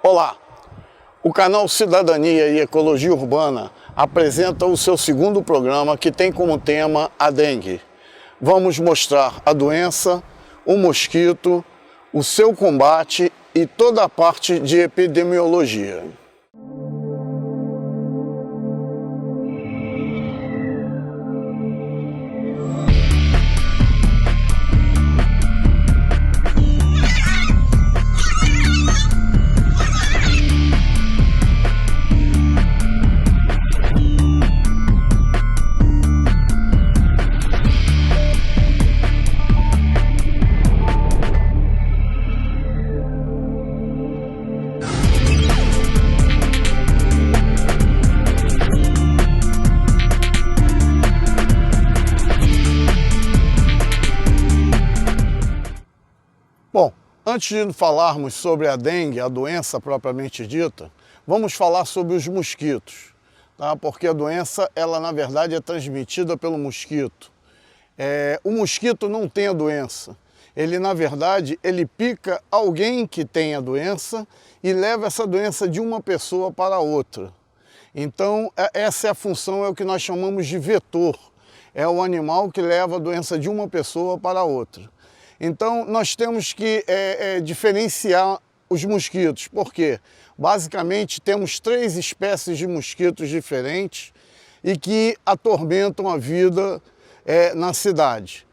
Olá, o canal Cidadania e Ecologia Urbana apresenta o seu segundo programa que tem como tema a dengue. Vamos mostrar a doença, o mosquito, o seu combate e toda a parte de epidemiologia. Bom, antes de falarmos sobre a dengue, a doença propriamente dita, vamos falar sobre os mosquitos, tá? Porque a doença, ela na verdade é transmitida pelo mosquito. O mosquito não tem a doença, ele na verdade, ele pica alguém que tem a doença e leva essa doença de uma pessoa para outra. Então, essa é a função, é o que nós chamamos de vetor. É o animal que leva a doença de uma pessoa para outra. Então, nós temos que diferenciar os mosquitos, porque basicamente temos 3 espécies de mosquitos diferentes e que atormentam a vida na cidade.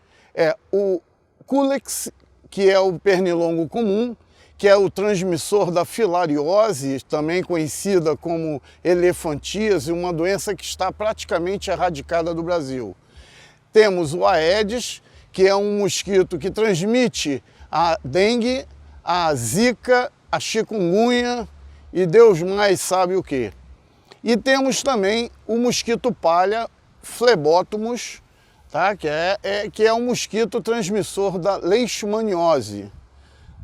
O Culex, que é o pernilongo comum, que é o transmissor da filariose, também conhecida como elefantíase, uma doença que está praticamente erradicada do Brasil. Temos o Aedes, que é um mosquito que transmite a dengue, a zika, a chikungunya e Deus mais sabe o que. E temos também o mosquito palha, Phlebotomus, tá? que é um mosquito transmissor da leishmaniose.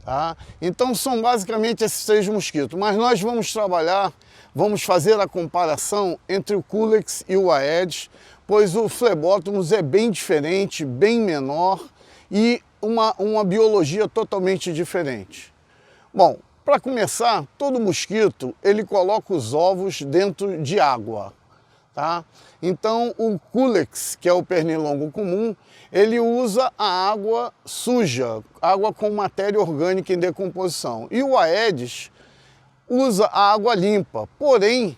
Tá? Então são basicamente esses 3 mosquitos, mas nós vamos fazer a comparação entre o Culex e o Aedes, pois o Phlebotomus é bem diferente, bem menor e uma biologia totalmente diferente. Bom, para começar, todo mosquito ele coloca os ovos dentro de água. Tá? Então o Culex, que é o pernilongo comum, ele usa a água suja, água com matéria orgânica em decomposição. E o Aedes usa a água limpa, porém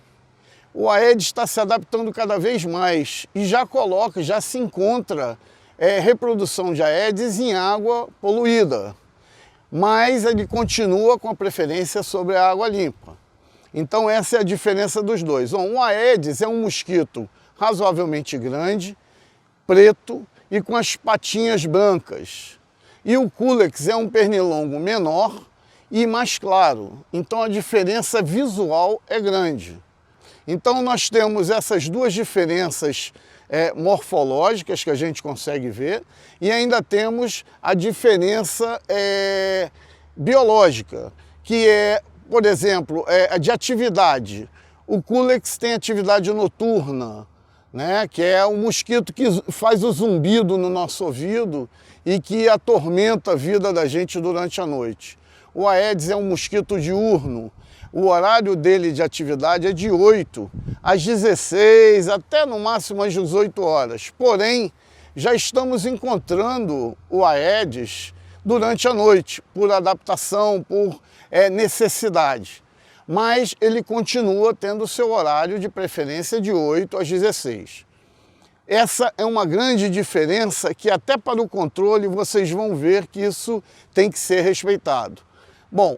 o Aedes está se adaptando cada vez mais e já se encontra reprodução de Aedes em água poluída, mas ele continua com a preferência sobre a água limpa. Então essa é a diferença dos dois. Bom, o Aedes é um mosquito razoavelmente grande, preto e com as patinhas brancas. E o Culex é um pernilongo menor e mais claro. Então a diferença visual é grande. Então nós temos essas duas diferenças morfológicas que a gente consegue ver e ainda temos a diferença biológica, que é, por exemplo, de atividade. O Culex tem atividade noturna, né, que é o mosquito que faz o zumbido no nosso ouvido e que atormenta a vida da gente durante a noite. O Aedes é um mosquito diurno. O horário dele de atividade é de 8 às 16, até no máximo às 18 horas. Porém, já estamos encontrando o Aedes durante a noite, por adaptação, por necessidade. Mas ele continua tendo o seu horário de preferência de 8 às 16. Essa é uma grande diferença que até para o controle vocês vão ver que isso tem que ser respeitado. Bom,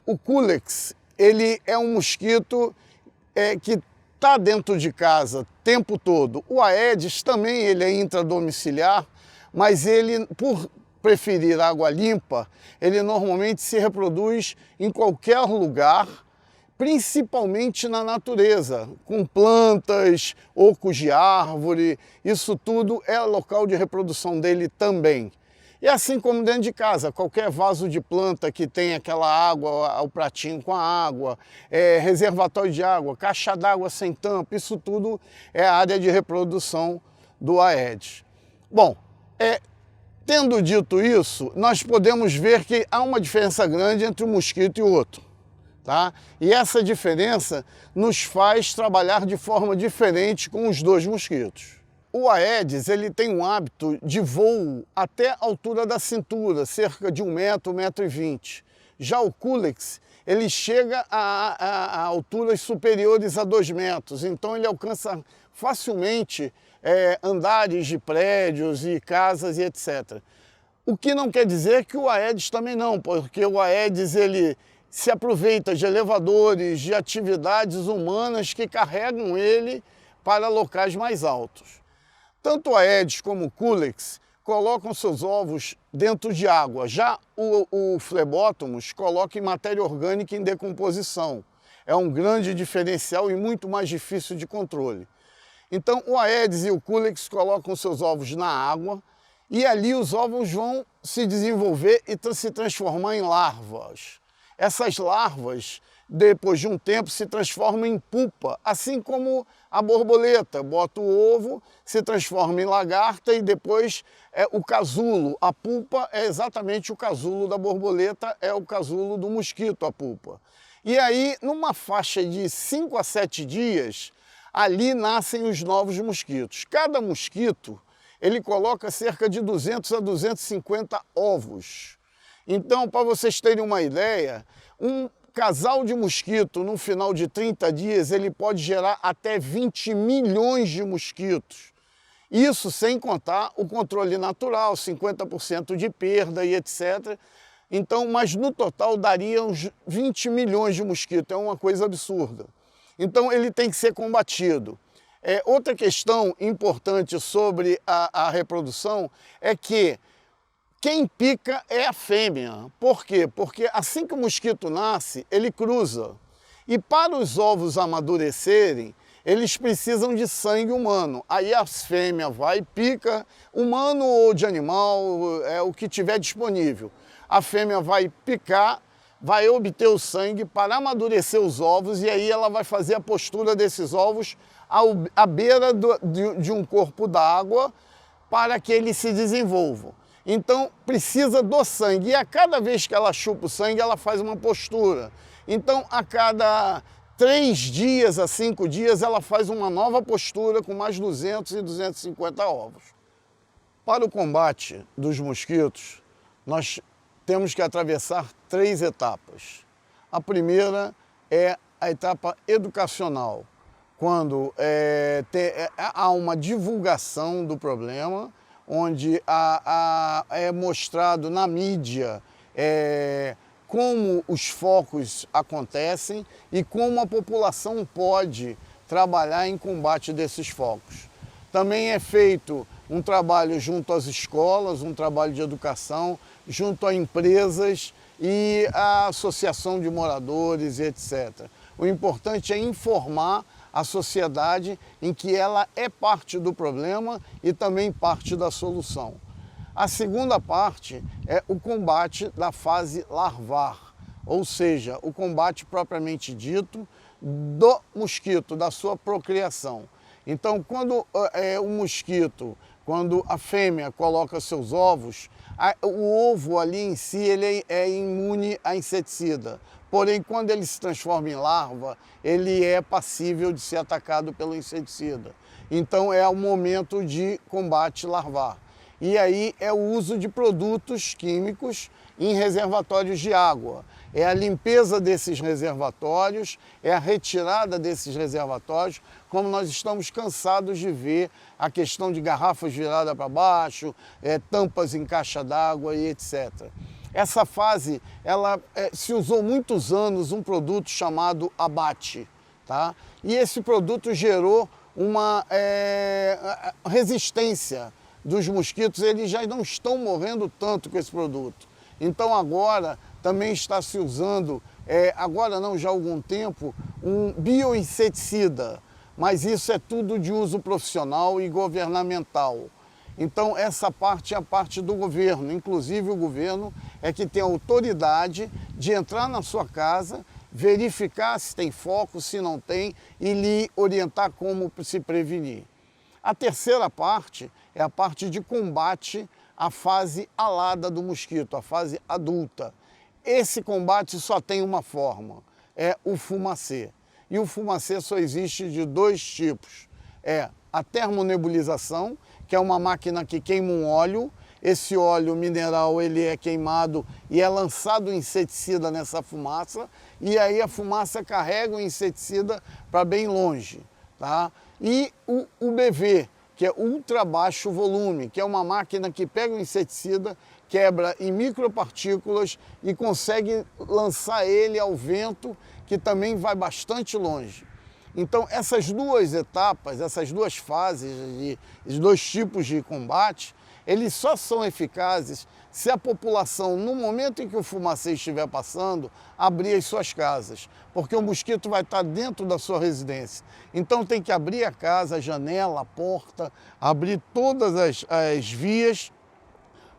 o Culex, ele é um mosquito que está dentro de casa o tempo todo. O Aedes também ele é intradomiciliar, mas ele, por preferir água limpa, ele normalmente se reproduz em qualquer lugar, principalmente na natureza, com plantas, ocos de árvore, isso tudo é local de reprodução dele também. E assim como dentro de casa, qualquer vaso de planta que tem aquela água, o pratinho com a água, reservatório de água, caixa d'água sem tampa, isso tudo é a área de reprodução do Aedes. Bom, tendo dito isso, nós podemos ver que há uma diferença grande entre um mosquito e o outro. tá? E essa diferença nos faz trabalhar de forma diferente com os dois mosquitos. O Aedes, ele tem um hábito de voo até a altura da cintura, cerca de 1 metro, 1,20 m. Já o Culex, ele chega a alturas superiores a 2 metros, então ele alcança facilmente andares de prédios e casas e etc. O que não quer dizer que o Aedes também não, porque o Aedes ele se aproveita de elevadores, de atividades humanas que carregam ele para locais mais altos. Tanto o Aedes como o Culex colocam seus ovos dentro de água. Já o Phlebotomus coloca em matéria orgânica em decomposição. É um grande diferencial e muito mais difícil de controle. Então o Aedes e o Culex colocam seus ovos na água e ali os ovos vão se desenvolver e se transformar em larvas. Essas larvas, depois de um tempo, se transformam em pupa, assim como a borboleta. Bota o ovo, se transforma em lagarta e depois o casulo. A pupa é exatamente o casulo da borboleta, é o casulo do mosquito, a pupa. E aí, numa faixa de 5 a 7 dias, ali nascem os novos mosquitos. Cada mosquito, ele coloca cerca de 200 a 250 ovos. Então, para vocês terem uma ideia, um casal de mosquito, no final de 30 dias, ele pode gerar até 20 milhões de mosquitos. Isso sem contar o controle natural, 50% de perda e etc. Então, mas no total daria uns 20 milhões de mosquitos, é uma coisa absurda. Então, ele tem que ser combatido. Outra questão importante sobre a reprodução é que quem pica é a fêmea. Por quê? Porque assim que o mosquito nasce, ele cruza. E para os ovos amadurecerem, eles precisam de sangue humano. Aí a fêmea vai e pica, humano ou de animal, o que tiver disponível. A fêmea vai picar, vai obter o sangue para amadurecer os ovos e aí ela vai fazer a postura desses ovos à beira de um corpo d'água para que eles se desenvolvam. Então, precisa do sangue. E a cada vez que ela chupa o sangue, ela faz uma postura. Então, a cada 3 dias a 5 dias, ela faz uma nova postura com mais 200 e 250 ovos. Para o combate dos mosquitos, nós temos que atravessar 3 etapas. A primeira é a etapa educacional, quando há uma divulgação do problema, onde é mostrado na mídia como os focos acontecem e como a população pode trabalhar em combate desses focos. Também é feito um trabalho junto às escolas, um trabalho de educação, junto a empresas e a associação de moradores, etc. O importante é informar a sociedade em que ela é parte do problema e também parte da solução. A segunda parte é o combate da fase larvar, ou seja, o combate propriamente dito do mosquito, da sua procriação. Então, quando o mosquito, quando a fêmea coloca seus ovos, o ovo ali em si ele é imune a inseticida. Porém, quando ele se transforma em larva, ele é passível de ser atacado pelo inseticida. Então, é o momento de combate larvar. E aí é o uso de produtos químicos em reservatórios de água. É a limpeza desses reservatórios, é a retirada desses reservatórios, como nós estamos cansados de ver a questão de garrafas viradas para baixo, tampas em caixa d'água e etc. Essa fase, se usou muitos anos um produto chamado abate, tá? E esse produto gerou uma resistência dos mosquitos, eles já não estão morrendo tanto com esse produto. Então agora também está se usando, agora não, já há algum tempo, um bioinseticida, mas isso é tudo de uso profissional e governamental. Então essa parte é a parte do governo, inclusive o governo é que tem a autoridade de entrar na sua casa, verificar se tem foco, se não tem e lhe orientar como se prevenir. A terceira parte é a parte de combate à fase alada do mosquito, a fase adulta. Esse combate só tem uma forma, é o fumacê. E o fumacê só existe de dois tipos. É a termonebulização, que é uma máquina que queima um óleo. Esse óleo mineral ele é queimado e é lançado o inseticida nessa fumaça, e aí a fumaça carrega o inseticida para bem longe. Tá? E o UBV, que é ultra baixo volume, que é uma máquina que pega o inseticida, quebra em micropartículas e consegue lançar ele ao vento, que também vai bastante longe. Então essas duas etapas, essas duas fases, os dois tipos de combate, eles só são eficazes se a população, no momento em que o fumacê estiver passando, abrir as suas casas, porque o mosquito vai estar dentro da sua residência. Então tem que abrir a casa, a janela, a porta, abrir todas as vias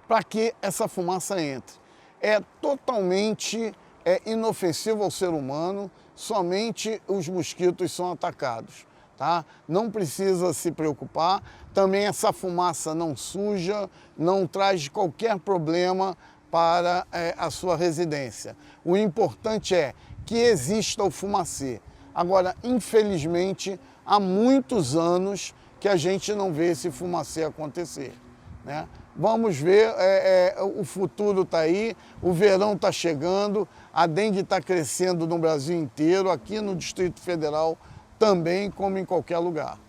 para que essa fumaça entre. É totalmente inofensivo ao ser humano, somente os mosquitos são atacados. Tá? Não precisa se preocupar, também essa fumaça não suja, não traz qualquer problema para a sua residência. O importante é que exista o fumacê. Agora, infelizmente, há muitos anos que a gente não vê esse fumacê acontecer. Né? Vamos ver, o futuro está aí, o verão está chegando, a dengue está crescendo no Brasil inteiro, aqui no Distrito Federal também, como em qualquer lugar.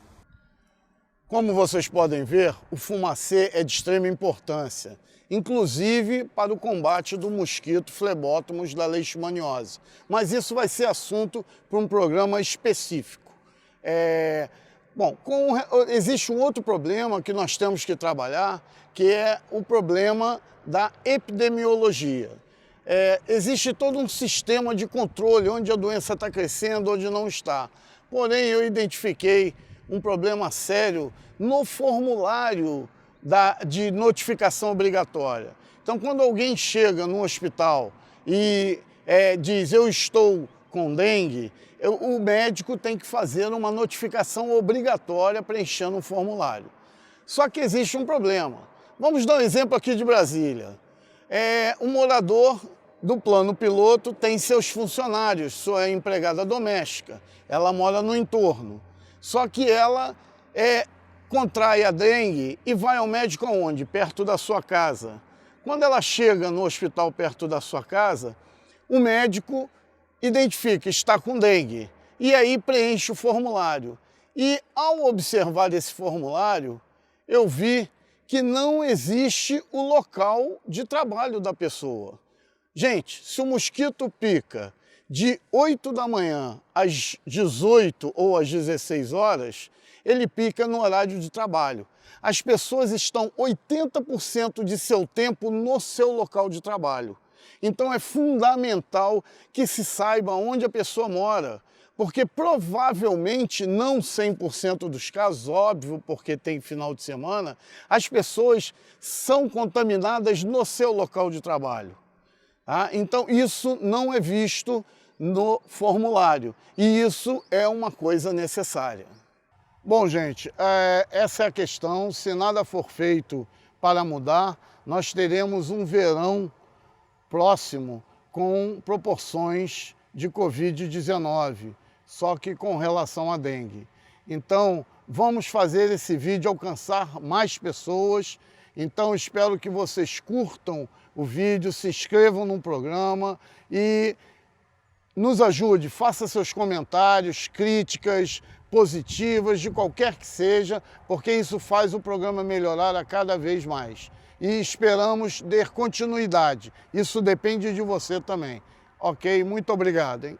Como vocês podem ver, o fumacê é de extrema importância, inclusive para o combate do mosquito Phlebotomus da leishmaniose. Mas isso vai ser assunto para um programa específico. Bom, existe um outro problema que nós temos que trabalhar, que é o problema da epidemiologia. Existe todo um sistema de controle, onde a doença está crescendo, onde não está. Porém, eu identifiquei um problema sério no formulário de notificação obrigatória. Então, quando alguém chega no hospital e diz, eu estou com dengue, o médico tem que fazer uma notificação obrigatória preenchendo um formulário. Só que existe um problema. Vamos dar um exemplo aqui de Brasília. Um morador do plano piloto tem seus funcionários, sua empregada doméstica, ela mora no entorno. Só que ela contrai a dengue e vai ao médico aonde? Perto da sua casa. Quando ela chega no hospital perto da sua casa, o médico identifica, está com dengue, e aí preenche o formulário. E ao observar esse formulário, eu vi que não existe o local de trabalho da pessoa. Gente, se o mosquito pica de 8 da manhã às 18 ou às 16 horas, ele pica no horário de trabalho. As pessoas estão 80% de seu tempo no seu local de trabalho. Então é fundamental que se saiba onde a pessoa mora, porque provavelmente, não 100% dos casos, óbvio, porque tem final de semana, as pessoas são contaminadas no seu local de trabalho. Tá? Então isso não é visto no formulário, e isso é uma coisa necessária. Bom, gente, essa é a questão. Se nada for feito para mudar, nós teremos um verão próximo com proporções de Covid-19, só que com relação à dengue. Então, vamos fazer esse vídeo alcançar mais pessoas. Então, espero que vocês curtam o vídeo, se inscrevam no programa e nos ajude, faça seus comentários, críticas positivas, de qualquer que seja, porque isso faz o programa melhorar a cada vez mais. E esperamos ter continuidade. Isso depende de você também. Ok? Muito obrigado, hein?